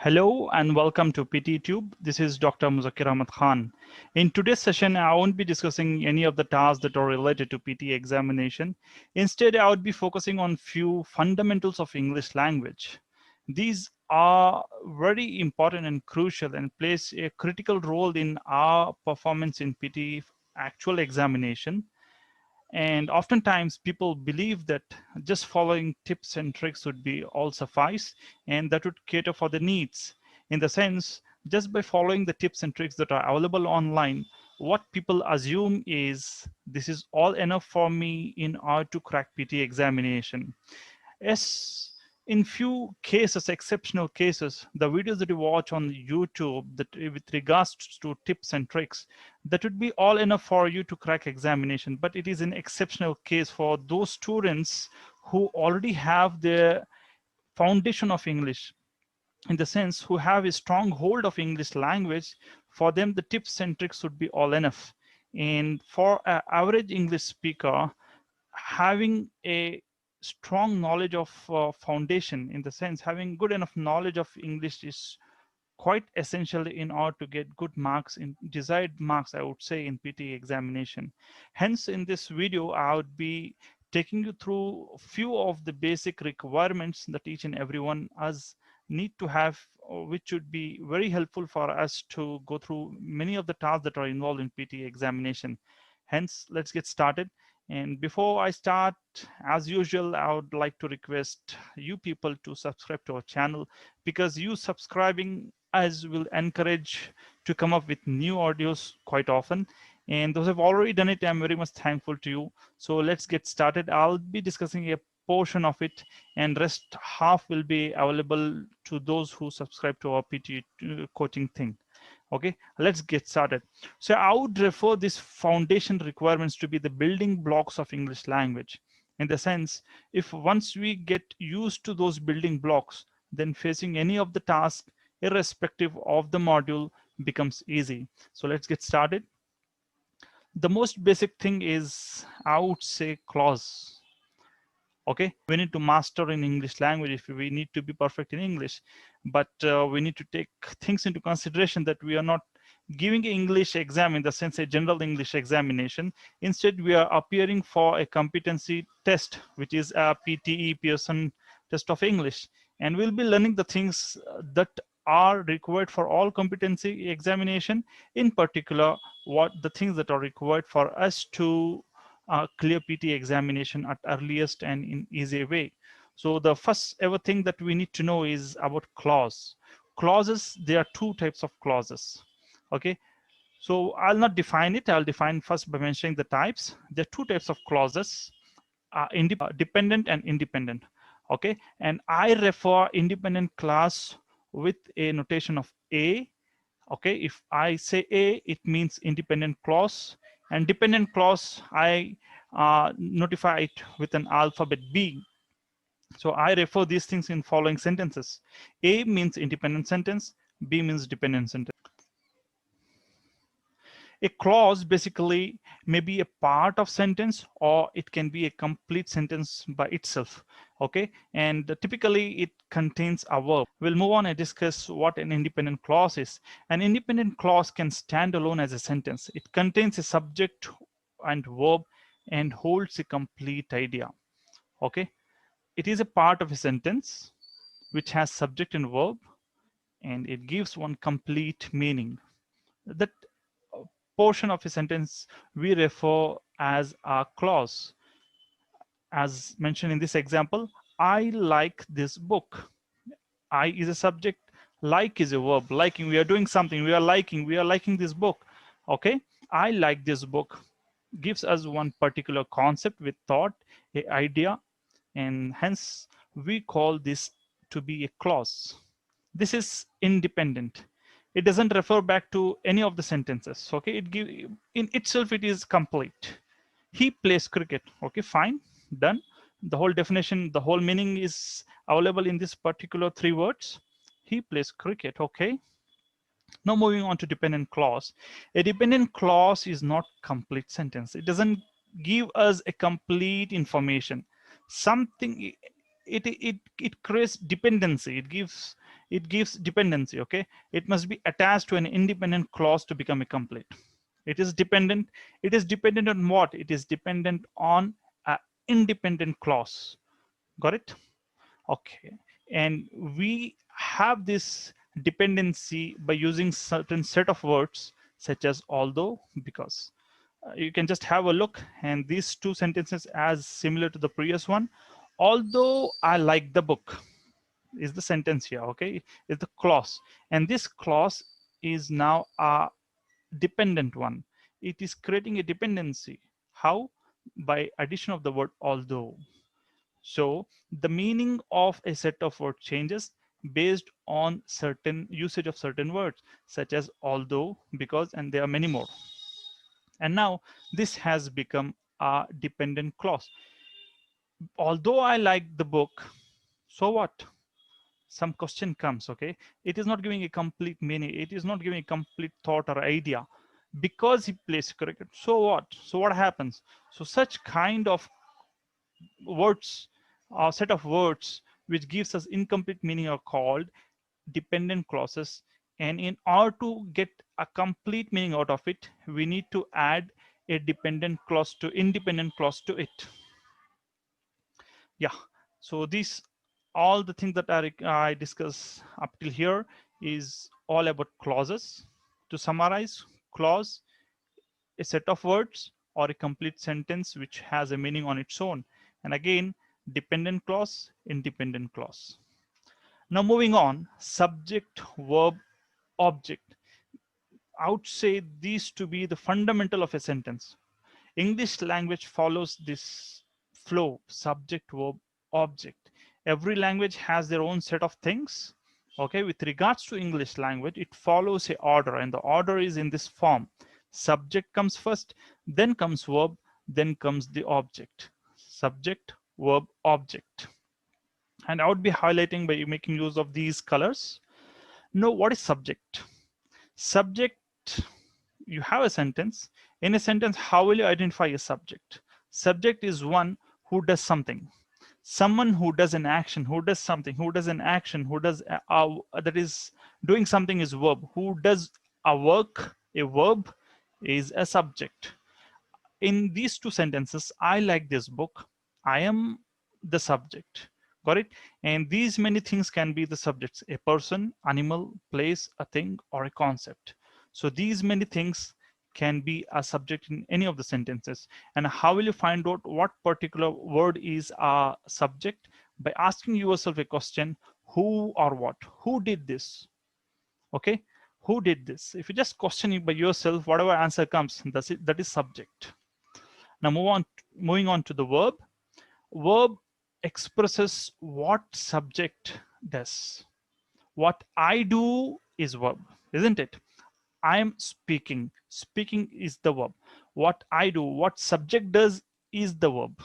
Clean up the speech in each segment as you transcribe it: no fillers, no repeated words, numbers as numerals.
Hello and welcome to PT Tube. This is Dr. Muzakir Ahmad Khan. In today's session, I won't be discussing any of the tasks that are related to PT examination. Instead, I would be focusing on few fundamentals of English language. These are very important and crucial and plays a critical role in our performance in PT actual examination. And oftentimes people believe that just following tips and tricks would be all suffice and that would cater for the needs. In the sense, just by following the tips and tricks that are available online, what people assume is this is all enough for me in order to crack PT examination. Yes, in few cases, exceptional cases, the videos that you watch on YouTube that with regards to tips and tricks, that would be all enough for you to crack examination. But it is an exceptional case for those students who already have the foundation of English, in the sense who have a strong hold of English language. For them, the tips and tricks would be all enough. And for an average English speaker, having a strong knowledge of foundation, in the sense having good enough knowledge of English, is quite essential in order to get good marks, in desired marks, I would say, in PT examination. Hence, in this video, I would be taking you through a few of the basic requirements that each and everyone us need to have, which would be very helpful for us to go through many of the tasks that are involved in PT examination. Hence, let's get started. And before I start, as usual, I would like to request you people to subscribe to our channel, because you subscribing us will encourage to come up with new audios quite often. And those who have already done it, I'm very much thankful to you. So let's get started. I'll be discussing a portion of it, and rest half will be available to those who subscribe to our PT coaching thing. Okay, let's get started. So I would refer these foundation requirements to be the building blocks of English language. In the sense, if once we get used to those building blocks, then facing any of the tasks, irrespective of the module, becomes easy. So let's get started. The most basic thing is, I would say, clause. Okay, we need to master in English language if we need to be perfect in English, but we need to take things into consideration that we are not giving an English exam in the sense a general English examination. Instead, we are appearing for a competency test, which is a PTE, Pearson test of English, and we'll be learning the things that are required for all competency examination. In particular, what the things that are required for us to clear PT examination at earliest and in easy way. So the first ever thing that we need to know is about clause. Clauses, there are two types of clauses. Okay, so I'll not define it. I'll define first by mentioning the types. There are two types of clauses, dependent and independent. Okay, and I refer independent clause with a notation of A. Okay, if I say A, it means independent clause, and dependent clause, I notify it with an alphabet B. So I refer these things in following sentences. A means independent sentence, B means dependent sentence. A clause basically may be a part of sentence, or it can be a complete sentence by itself. Okay, and typically it contains a verb. We'll move on and discuss what an independent clause is. An independent clause can stand alone as a sentence. It contains a subject and verb and holds a complete idea. Okay, it is a part of a sentence which has subject and verb, and it gives one complete meaning. That portion of a sentence we refer as a clause. As mentioned in this example, I like this book. I is a subject, like is a verb. Liking, we are doing something, we are liking this book. Okay, I like this book gives us one particular concept with thought, a idea, and hence we call this to be a clause. This is independent. It doesn't refer back to any of the sentences. Okay, it give in itself, it is complete. He plays cricket. Okay, fine, done. The whole definition, the whole meaning is available in this particular three words. He plays cricket. Okay, now moving on to dependent clause. A dependent clause is not complete sentence. It doesn't give us a complete information. Something, it creates dependency. It gives it gives dependency. Okay, it must be attached to an independent clause to become a complete. It is dependent. It is dependent on what? It is dependent on an independent clause. Got it? Okay, and we have this dependency by using certain set of words such as although, because. You can just have a look, and these two sentences as similar to the previous one. Although I like the book is the sentence here. Okay, is the clause, and this clause is now a dependent one. It is creating a dependency. How? By addition of the word although. So the meaning of a set of words changes based on certain usage of certain words such as although, because, and there are many more. And now this has become a dependent clause. Although I like the book, so what? Some question comes. Okay, it is not giving a complete meaning, it is not giving a complete thought or idea. Because he plays cricket, so what? So what happens? So such kind of words, a set of words which gives us incomplete meaning are called dependent clauses. And in order to get a complete meaning out of it, we need to add a dependent clause to independent clause to it. Yeah, so these all the things that I discuss up till here is all about clauses. To summarize, clause, a set of words or a complete sentence which has a meaning on its own. And again, dependent clause, independent clause. Now moving on, subject, verb, object. I would say these to be the fundamental of a sentence. English language follows this flow: subject, verb, object. Every language has their own set of things. Okay, with regards to English language, it follows a order, and the order is in this form. Subject comes first, then comes verb, then comes the object. Subject, verb, object. And I would be highlighting by making use of these colors. Now, what is subject? Subject, you have a sentence. In a sentence, how will you identify a subject? Subject is one who does something. Someone who does an action, who does something, who does an action, who does that is doing something is verb. Who does a work, a verb is a subject. In these two sentences, I like this book, I am the subject. Got it? And these many things can be the subjects: a person, animal, place, a thing, or a concept. So these many things can be a subject in any of the sentences. And how will you find out what particular word is a subject? By asking yourself a question: who or what? Who did this? Okay, who did this? If you just question it by yourself, whatever answer comes, that is subject. Now moving on to the verb. Verb expresses what subject does. What I do is verb, isn't it? I am speaking. Speaking is the verb. What I do, what subject does is the verb.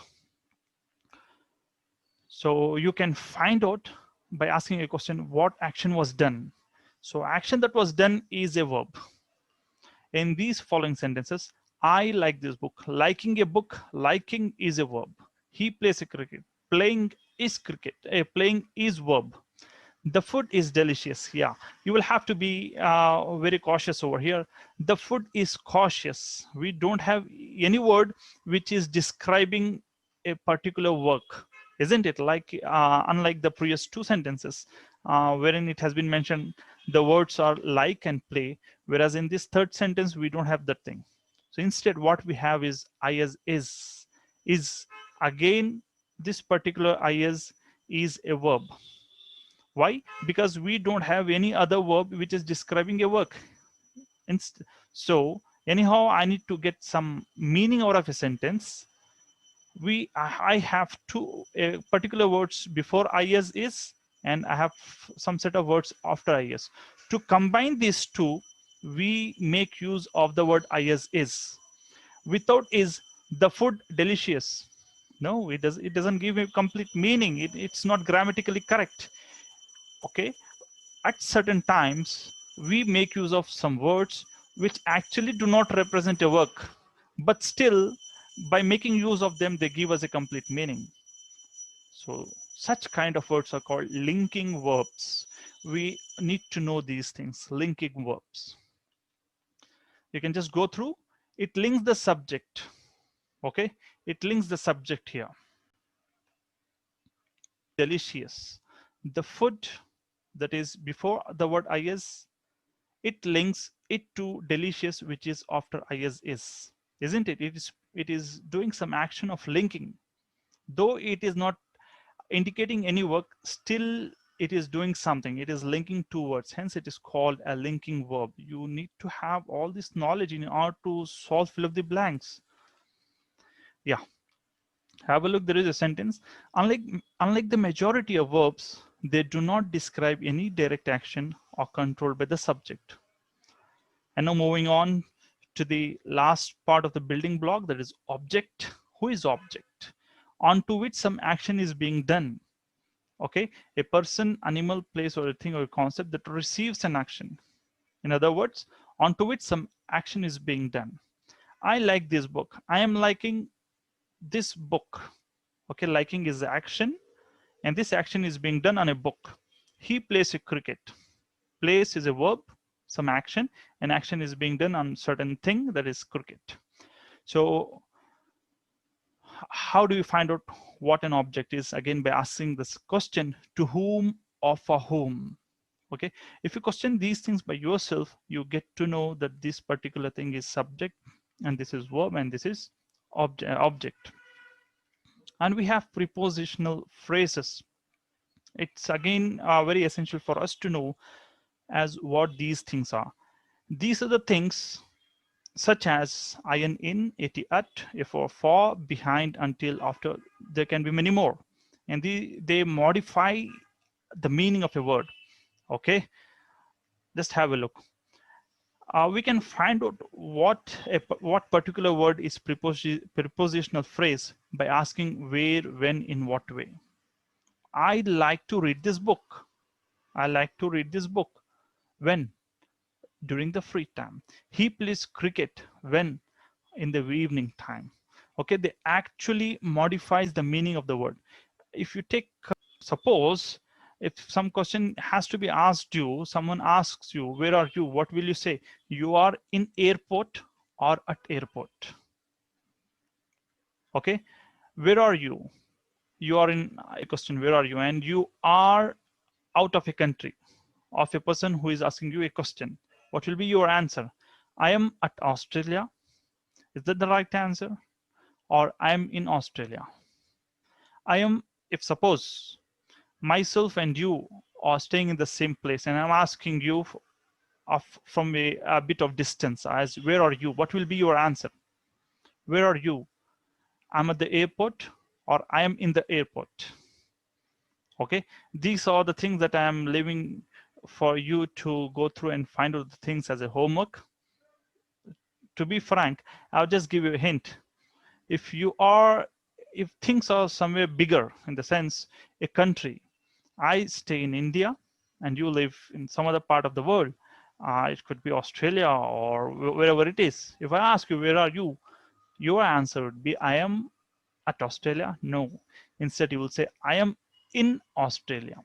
So you can find out by asking a question: what action was done? So action that was done is a verb. In these following sentences, I like this book. Liking a book, liking is a verb. He plays a cricket. Playing is cricket. Playing is verb. The food is delicious. Yeah, you will have to be very cautious over here. The food is cautious. We don't have any word which is describing a particular work, isn't it? Like unlike the previous two sentences, wherein it has been mentioned the words are like and play, whereas in this third sentence we don't have that thing. So instead, what we have is I as is again. This particular I as is a verb. Why? Because we don't have any other verb which is describing a work. So anyhow, I need to get some meaning out of a sentence. I have two particular words before is, and I have some set of words after is. To combine these two, we make use of the word is. Without is, the food delicious. No, it doesn't give a complete meaning. It's not grammatically correct. Okay, at certain times we make use of some words which actually do not represent a work, but still by making use of them they give us a complete meaning. So such kind of words are called linking verbs. we need to know these things. Linking verbs. You can just go through. It links the subject. Okay, it links the subject here. Delicious. The food that is before the word is, it links it to delicious, which is after is, isn't it? It is doing some action of linking, though it is not indicating any work. Still, it is doing something. It is linking two words. Hence, it is called a linking verb. You need to have all this knowledge in order to fill up the blanks. Yeah. Have a look. There is a sentence. Unlike the majority of verbs, they do not describe any direct action or control by the subject. And now moving on to the last part of the building block, that is object. Who is object? Onto which some action is being done. Okay, a person, animal, place, or a thing or a concept that receives an action. In other words, onto which some action is being done. I like this book. I am liking this book. Okay, liking is the action, and this action is being done on a book. He plays a cricket. Plays is a verb, some action, and action is being done on certain thing, that is cricket. So how do you find out what an object is? Again, by asking this question, to whom or for whom. Okay, if you question these things by yourself, you get to know that this particular thing is subject, and this is verb, and this is object. And we have prepositional phrases. It's again very essential for us to know as what these things are. These are the things such as in, at, for, behind, until, after. There can be many more, and they modify the meaning of a word. Okay, just have a look. We can find out what particular word is prepositional phrase by asking where, when, in what way. I like to read this book. I like to read this book. When? During the free time. He plays cricket. When? In the evening time. Okay, they actually modifies the meaning of the word. If you take, suppose, if some question has to be asked you, someone asks you, where are you? What will you say? You are in airport or at airport. Okay, where are you? You are in a question, where are you? And you are out of a country, of a person who is asking you a question. What will be your answer? I am at Australia. Is that the right answer? Or I am in Australia. I am, if suppose myself and you are staying in the same place, and I'm asking you from a bit of distance, as where are you? What will be your answer? Where are you? I'm at the airport, or I am in the airport. Okay, these are the things that I am leaving for you to go through and find out the things as a homework. To be frank, I'll just give you a hint. If things are somewhere bigger, in the sense a country, I stay in India and you live in some other part of the world, it could be Australia or wherever it is. If I ask you, where are you? Your answer would be, I am at Australia. No, instead you will say, I am in Australia.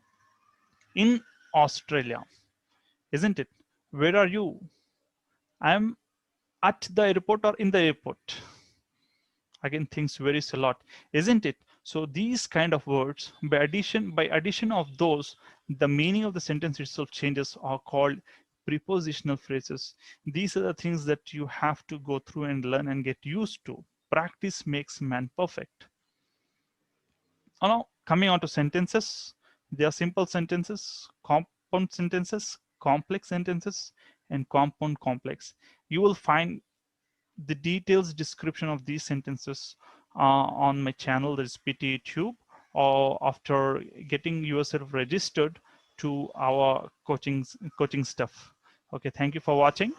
In Australia, isn't it? Where are you? I am at the airport or in the airport. Again, things varies a lot, isn't it? So these kind of words, by addition of those, the meaning of the sentence itself changes, are called prepositional phrases. These are the things that you have to go through and learn and get used to. Practice makes man perfect. Now, coming on to sentences, they are simple sentences, compound sentences, complex sentences, and compound complex. You will find the details description of these sentences on my channel, that is PTE Tube, or after getting yourself registered to our coaching stuff. Okay, thank you for watching.